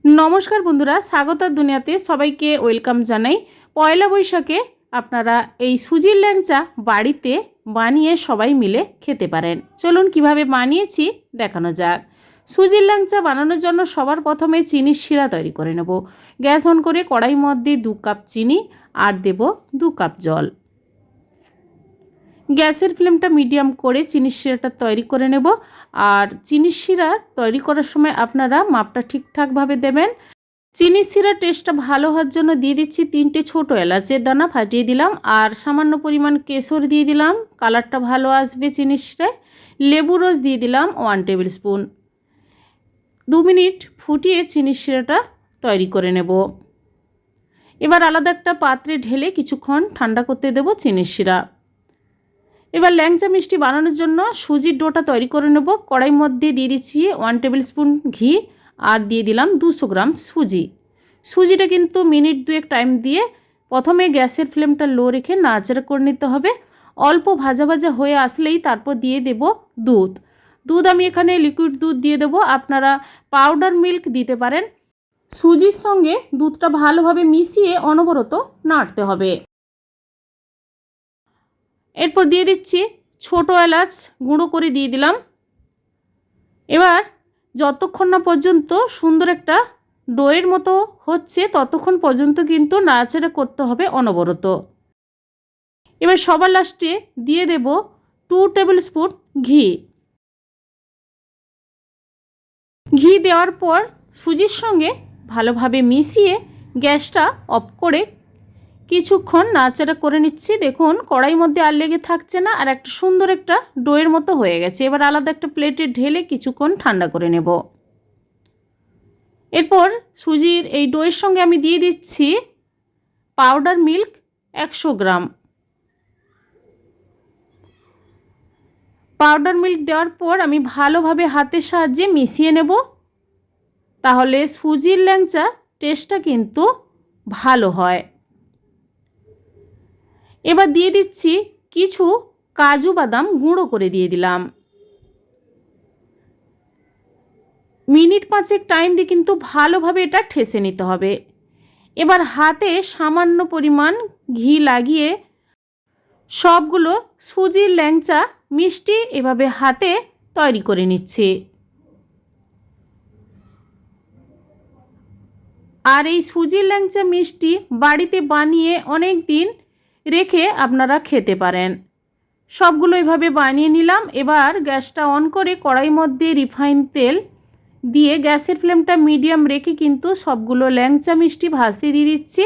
নমস্কার বন্ধুরা, স্বাগতার দুনিয়াতে সবাইকে ওয়েলকাম জানাই। পয়লা বৈশাখে আপনারা এই সুজির ল্যাংচা বাড়িতে বানিয়ে সবাই মিলে খেতে পারেন। চলুন কিভাবে বানিয়েছি দেখানো যাক। সুজির ল্যাংচা বানানোর জন্য সবার প্রথমে চিনির শিরা তৈরি করে নেব। গ্যাস অন করে কড়াই মধ্যে 2 কাপ চিনি আর দেব 2 কাপ জল। গ্যাসের ফ্লেমটা মিডিয়াম করে চিনির শিরাটা তৈরি করে নেব। আর চিনির শিরা তৈরি করার সময় আপনারা মাপটা ঠিকঠাকভাবে দেবেন। চিনির শিরার টেস্টটা ভালো হওয়ার জন্য দিয়ে দিচ্ছি 3টে ছোটো এলাচের দানা ফাটিয়ে দিলাম, আর সামান্য পরিমাণ কেশর দিয়ে দিলাম, কালারটা ভালো আসবে চিনির শিরায়। লেবু রস দিয়ে দিলাম 1 টেবিল স্পুন। 2 মিনিট ফুটিয়ে চিনির শিরাটা তৈরি করে নেব। এবার আলাদা একটা পাত্রে ঢেলে কিছুক্ষণ ঠান্ডা করতে দেব চিনির শিরা। এবার ল্যাংচা মিষ্টি বানানোর জন্য সুজির ডোটা তৈরি করে নেব। কড়াই মধ্যে দিয়ে দিচ্ছি 1 টেবিল স্পুন ঘি আর দিয়ে দিলাম 200 গ্রাম সুজি। সুজিটা কিন্তু মিনিট 2 টাইম দিয়ে প্রথমে গ্যাসের ফ্লেমটা লো রেখে নাড়াচাড়া করে নিতে হবে। অল্প ভাজা ভাজা হয়ে আসলেই তারপর দিয়ে দেব দুধ। আমি এখানে লিকুইড দুধ দিয়ে দেব, আপনারা পাউডার মিল্ক দিতে পারেন। সুজির সঙ্গে দুধটা ভালোভাবে মিশিয়ে অনবরত নাড়তে হবে। এরপর দিয়ে দিচ্ছি ছোটো এলাচ গুঁড়ো করে দিয়ে দিলাম। এবার যতক্ষণ না পর্যন্ত সুন্দর একটা ডোয়ের মতো হচ্ছে ততক্ষণ পর্যন্ত কিন্তু নাড়াচাড়া করতে হবে অনবরত। এবার সবার লাস্টে দিয়ে দেব 2 টেবিল স্পুন ঘি দেওয়ার পর সুজির সঙ্গে ভালোভাবে মিশিয়ে গ্যাসটা অফ করে কিছুক্ষণ নাড়াচাড়া করে নিচ্ছি। দেখুন কড়াই মধ্যে আর লেগে থাকছে না, আর একটা সুন্দর একটা ডোয়ের মতো হয়ে গেছে। এবার আলাদা একটা প্লেটে ঢেলে কিছুক্ষণ ঠান্ডা করে নেব। এরপর সুজির এই ডোয়ের সঙ্গে আমি দিয়ে দিচ্ছি পাউডার মিল্ক 100 গ্রাম। পাউডার মিল্ক দেওয়ার পর আমি ভালোভাবে হাতের সাহায্যে মিশিয়ে নেব, তাহলে সুজির ল্যাংচা টেস্টটা কিন্তু ভালো হয়। এবার দিয়ে দিচ্ছি কিছু কাজু বাদাম গুঁড়ো করে দিয়ে দিলাম। মিনিট 5 টাইম দিয়ে কিন্তু ভালোভাবে এটা ঠেসে নিতে হবে। এবার হাতে সামান্য পরিমাণ ঘি লাগিয়ে সবগুলো সুজির ল্যাংচা মিষ্টি এভাবে হাতে তৈরি করে নিচ্ছি। আর এই সুজির ল্যাংচা মিষ্টি বাড়িতে বানিয়ে অনেক দিন রেখে আপনারা খেতে পারেন। সবগুলো এভাবে বানিয়ে নিলাম। এবার গ্যাসটা অন করে কড়াই মধ্যে রিফাইন তেল দিয়ে গ্যাসের ফ্লেমটা মিডিয়াম রেখে কিন্তু সবগুলো ল্যাংচা মিষ্টি ভাজতে দিয়ে দিচ্ছি।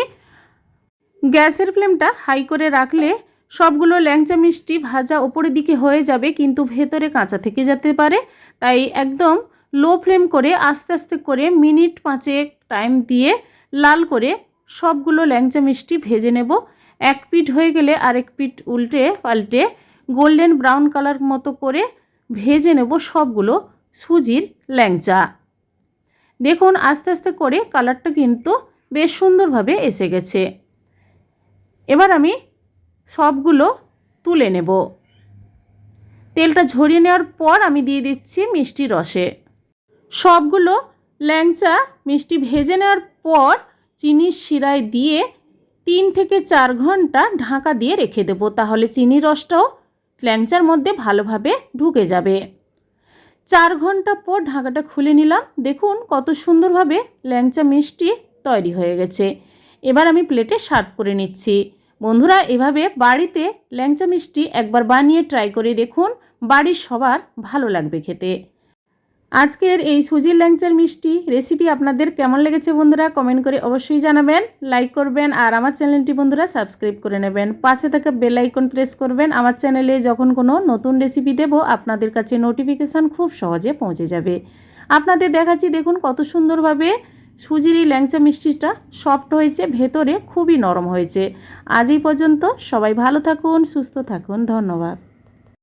গ্যাসের ফ্লেমটা হাই করে রাখলে সবগুলো ল্যাংচা মিষ্টি ভাজা ওপরের দিকে হয়ে যাবে, কিন্তু ভেতরে কাঁচা থেকে যেতে পারে। তাই একদম লো ফ্লেম করে আস্তে আস্তে করে মিনিট 5 টাইম দিয়ে লাল করে সবগুলো ল্যাংচা মিষ্টি ভেজে নেব। এক পিঠ হয়ে গেলে আরেক পিঠ উল্টে পাল্টে গোল্ডেন ব্রাউন কালার মতো করে ভেজে নেব সবগুলো সুজির ল্যাংচা। দেখুন আস্তে আস্তে করে কালারটা কিন্তু বেশ সুন্দরভাবে এসে গেছে। এবার আমি সবগুলো তুলে নেব। তেলটা ঝরিয়ে নেওয়ার পর আমি দিয়ে দিচ্ছি মিষ্টি রসে। সবগুলো ল্যাংচা মিষ্টি ভেজে নেওয়ার পর চিনির শিরায় দিয়ে 3 থেকে 4 ঘন্টা ঢাকা দিয়ে রেখে দেব, তাহলে চিনির রসটাও ল্যাংচার মধ্যে ভালোভাবে ঢুকে যাবে। 4 ঘন্টা পর ঢাকাটা খুলে নিলাম। দেখুন কত সুন্দরভাবে ল্যাংচা মিষ্টি তৈরি হয়ে গেছে। এবার আমি প্লেটে সার্ভ করে নিচ্ছি। বন্ধুরা এভাবে বাড়িতে ল্যাংচা মিষ্টি একবার বানিয়ে ট্রাই করে দেখুন, বাড়ির সবার ভালো লাগবে খেতে। আজকের এই সুজির ল্যাংচার মিষ্টি রেসিপি আপনাদের কেমন লেগেছে বন্ধুরা কমেন্ট করে অবশ্যই জানাবেন, লাইক করবেন, আর আমার চ্যানেলটি বন্ধুরা সাবস্ক্রাইব করে নেবেন। পাশে থাকা বেল আইকন প্রেস করবেন। আমার চ্যানেলে যখন কোনো নতুন রেসিপি দেব আপনাদের কাছে নোটিফিকেশান খুব সহজে পৌঁছে যাবে। আপনাদের দেখাচ্ছি দেখুন কত সুন্দরভাবে সুজির এই ল্যাংচা মিষ্টিটা সফট হয়েছে, ভেতরে খুবই নরম হয়েছে। আজ এই পর্যন্ত, সবাই ভালো থাকুন, সুস্থ থাকুন, ধন্যবাদ।